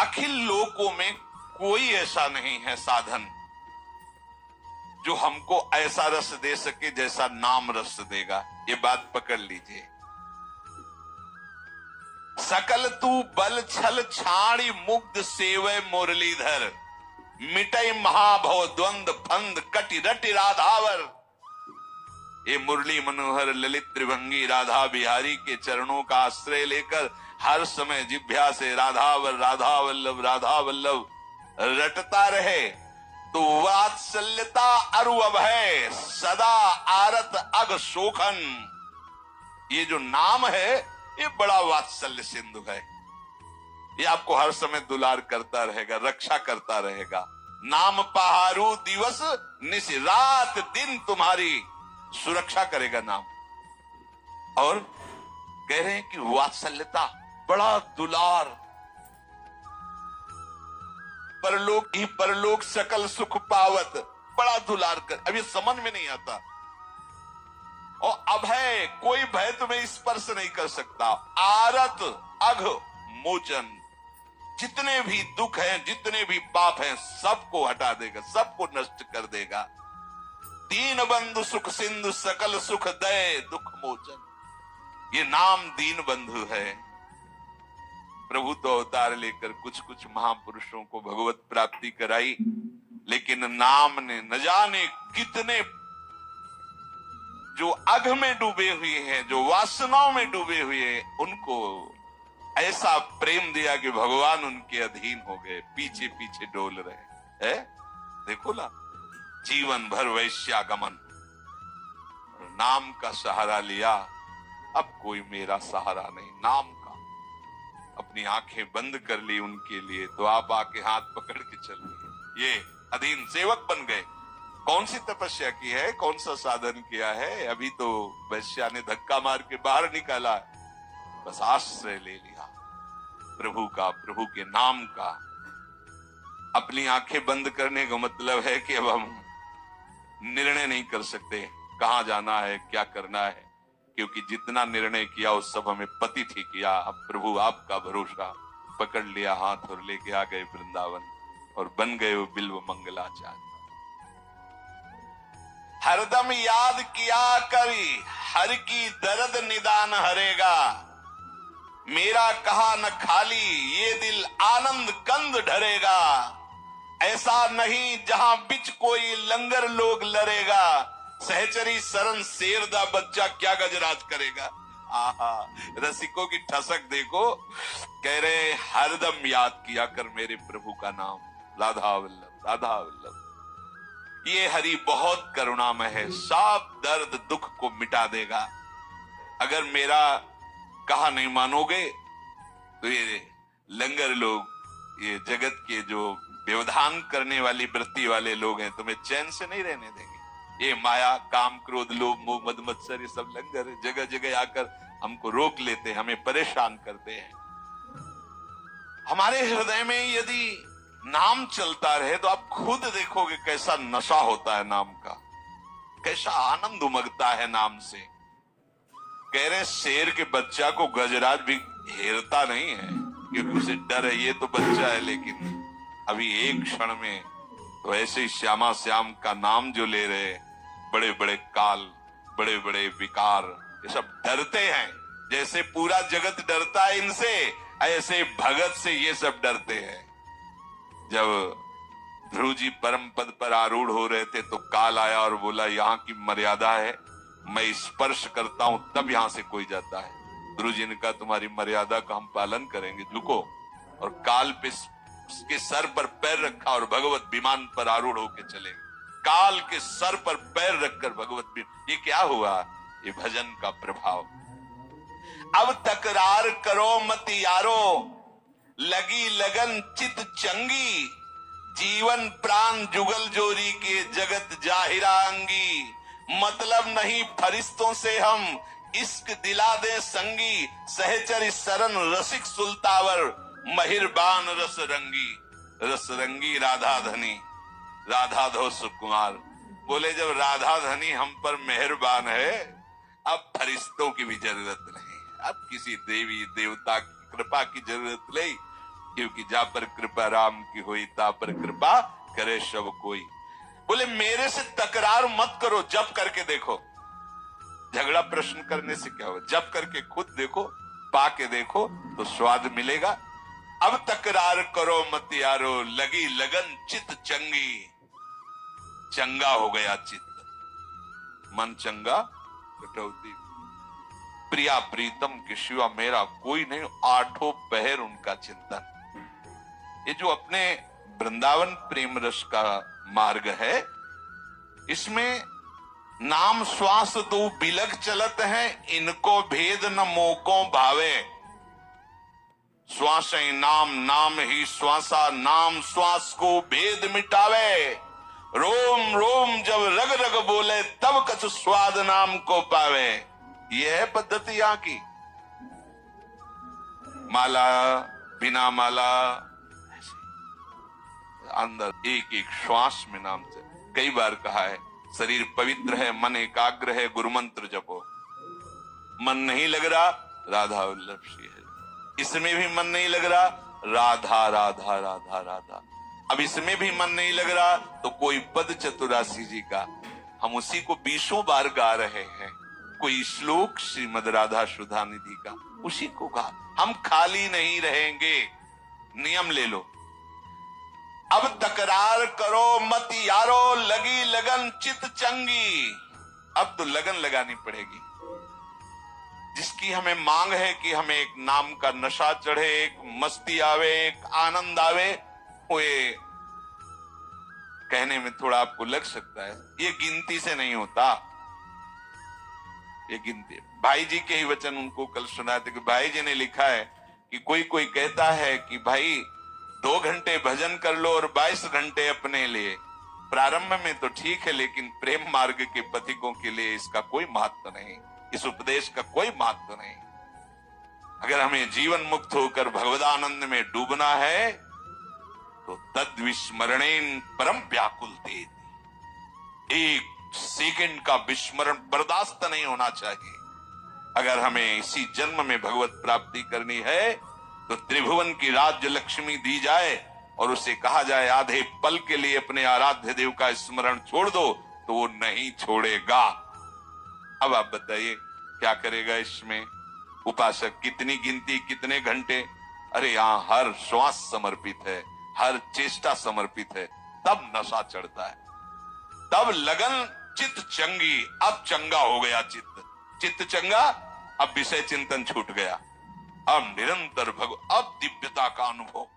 अखिल लोकों में कोई ऐसा नहीं है साधन जो हमको ऐसा रस दे सके जैसा नाम रस देगा। ये बात पकड़ लीजिए। सकल तू बल छल छाणी मुग्ध सेवय मुरलीधर, मिटई महाभव द्वंद फंद कटि रटि राधावर। ये मुरली मनोहर ललित त्रिभंगी राधा बिहारी के चरणों का आश्रय लेकर हर समय जिभ्या से राधावर राधा वल्लभ राधा वल्लभ रटता रहे तो वात्सल्यता अरु अभय सदा आरत अग शोखन। ये जो नाम है ये बड़ा वात्सल्य सिंधु है। ये आपको हर समय दुलार करता रहेगा, रक्षा करता रहेगा। नाम पहारू दिवस निश रात दिन तुम्हारी सुरक्षा करेगा नाम। और कह रहे हैं कि वात्सल्यता, बड़ा दुलार, परलोक ही परलोक सकल सुख पावत, बड़ा दुलार कर। अब ये समझ में नहीं आता। और अभय, कोई भय तुम्हें स्पर्श नहीं कर सकता। आरत अघ मोचन, जितने भी दुख हैं जितने भी पाप हैं सबको हटा देगा, सबको नष्ट कर देगा। दीन बंधु सुख सिंधु सकल सुख दय दुख मोचन, ये नाम दीन बंधु है। प्रभु तो अवतार लेकर कुछ कुछ महापुरुषों को भगवत प्राप्ति कराई, लेकिन नाम ने न जाने कितने जो अघ में डूबे हुए हैं, जो वासनाओं में डूबे हुए हैं, उनको ऐसा प्रेम दिया कि भगवान उनके अधीन हो गए, पीछे पीछे डोल रहे है। देखो ना, जीवन भर वैश्यागमन, नाम का सहारा लिया, अब कोई मेरा सहारा नहीं, नाम का। अपनी आंखें बंद कर ली उनके लिए तो आप आके हाथ पकड़ के चल दिए, ये अधीन सेवक बन गए। कौन सी तपस्या की है, कौन सा साधन किया है? अभी तो वैश्या ने धक्का मार के बाहर निकाला, बस आश्रय ले लिया प्रभु का, प्रभु के नाम का। अपनी आंखें बंद करने का मतलब है कि अब हम निर्णय नहीं कर सकते कहां जाना है, क्या करना है, क्योंकि जितना निर्णय किया उस सब हमें पति थी किया। अब प्रभु आपका भरोसा, पकड़ लिया हाथ और लेके आ गए वृंदावन और बन गए वो बिल्व मंगलाचार्य। हरदम याद किया करी हर की दर्द निदान हरेगा, मेरा कहा न खाली ये दिल आनंद कंद ढरेगा। ऐसा नहीं जहां बिच कोई लंगर लोग लड़ेगा, सहचरी शरण शेर दा बच्चा क्या गजराज करेगा। आहा, रसिकों की ठसक देखो। कह रहे हरदम याद किया कर मेरे प्रभु का नाम, राधा वल्लभ राधा वल्लभ। ये हरि बहुत करुणामय है, सब दर्द दुख को मिटा देगा। अगर मेरा कहा नहीं मानोगे तो ये लंगर लोग, ये जगत के जो व्यवधान करने वाली वृत्ति वाले लोग हैं, तुम्हें चैन से नहीं रहने देंगे। ये माया काम क्रोध लोभ मोह मद मत्सर ये सब लंगर जगह जगह आकर हमको रोक लेते हैं, हमें परेशान करते हैं। हमारे हृदय में यदि नाम चलता रहे तो आप खुद देखोगे कैसा नशा होता है नाम का, कैसा आनंद उमगता है नाम से। कह रहे शेर के बच्चा को गजराज भी हेरता नहीं है क्योंकि उसे डर है, ये तो बच्चा है, लेकिन अभी एक क्षण में तो ऐसे ही श्यामा श्याम का नाम जो ले रहे, बड़े बड़े काल, बड़े बड़े विकार, ये सब डरते हैं। जैसे पूरा जगत डरता है इनसे, ऐसे भगत से ये सब डरते हैं। जब ध्रुव जी परम पद पर आरूढ़ हो रहे थे तो काल आया और बोला यहाँ की मर्यादा है, मैं स्पर्श करता हूं तब यहां से कोई जाता है। ध्रुव जी ने कहा तुम्हारी मर्यादा का हम पालन करेंगे, झुको। और काल पे उसके सर पर पैर रखा और भगवत विमान पर आरूढ़ होकर चले। काल के सर पर पैर रखकर भगवत विमान, ये क्या हुआ? ये भजन का प्रभाव। अब तकरार करो मत यारो, लगी लगन चित चंगी, जीवन प्राण जुगल जोरी के जगत जाहिरांगी। मतलब नहीं फरिश्तों से हम, इश्क दिला दे संगी, सहचरी शरण रसिक सुल्तावर, महिरबान रस रंगी राधा धनी, राधा धो सुकुमार। बोले जब राधा धनी हम पर मेहरबान है, अब फरिश्तों की भी जरूरत नहीं, अब किसी देवी देवता की कृपा की जरूरत नहीं। क्योंकि जा पर कृपा राम की हुई, ता पर कृपा करे सब कोई। बोले मेरे से तकरार मत करो, जप करके देखो। झगड़ा प्रश्न करने से क्या हो, जप करके खुद देखो, पाके देखो तो स्वाद मिलेगा। अब तकरार करो मत यारो, लगी लगन चित चंगी। चंगा हो गया चित्त, मन चंगा कटौती। प्रिया प्रीतम के शिवा मेरा कोई नहीं, आठों पहर उनका चिंतन। ये जो अपने वृंदावन प्रेम रस का मार्ग है, इसमें नाम श्वास दो बिलग चलत है, इनको भेद न मोको भावे। श्वास ही नाम, नाम ही श्वासा, नाम श्वास को भेद मिटावे। रोम रोम जब रग रग बोले, तब कछु स्वाद नाम को पावे। यह है पद्धति यहां की। माला बिना माला, अंदर एक एक श्वास में नाम से। कई बार कहा है शरीर पवित्र है, मन एकाग्र है, गुरु मंत्र जपो। मन नहीं लग रहा, राधा वल्लभ श्री है। इसमें भी मन नहीं लग रहा, राधा राधा राधा राधा। अब इसमें भी मन नहीं लग रहा तो कोई पद चतुरासी जी का, हम उसी को 20 बार गा रहे हैं। कोई श्लोक श्रीमद राधा सुधा निधि का, उसी को गा। हम खाली नहीं रहेंगे, नियम ले लो। अब तकरार करो मत यारो, लगी लगन चित चंगी। अब तो लगन लगानी पड़ेगी। जिसकी हमें मांग है कि हमें एक नाम का नशा चढ़े, एक मस्ती आवे, एक आनंद आवे, वो ये कहने में थोड़ा आपको लग सकता है, ये गिनती से नहीं होता। ये गिनती, भाई जी के ही वचन उनको कल सुनाए थे कि भाई जी ने लिखा है कि कोई कोई कहता है कि भाई 2 घंटे भजन कर लो और 22 घंटे अपने लिए। प्रारंभ में तो ठीक है, लेकिन प्रेम मार्ग के पथिकों के लिए इसका कोई महत्व नहीं, इस उपदेश का कोई महत्व नहीं। अगर हमें जीवन मुक्त होकर भगवदानंद में डूबना है तो तद विस्मरणेन परम व्याकुल तेति। एक सेकंड का विस्मरण बर्दाश्त नहीं होना चाहिए। अगर हमें इसी जन्म में भगवत प्राप्ति करनी है तो त्रिभुवन की राज्य लक्ष्मी दी जाए और उसे कहा जाए आधे पल के लिए अपने आराध्य देव का स्मरण छोड़ दो, तो वो नहीं छोड़ेगा। अब आप बताइए क्या करेगा इसमें उपासक? कितनी गिनती, कितने घंटे? अरे यहां हर श्वास समर्पित है, हर चेष्टा समर्पित है, तब नशा चढ़ता है, तब लगन चित्त चंगी। अब चंगा हो गया चित्त, चित्त चंगा, अब विषय चिंतन छूट गया, अब निरंतर अब दिव्यता का अनुभव।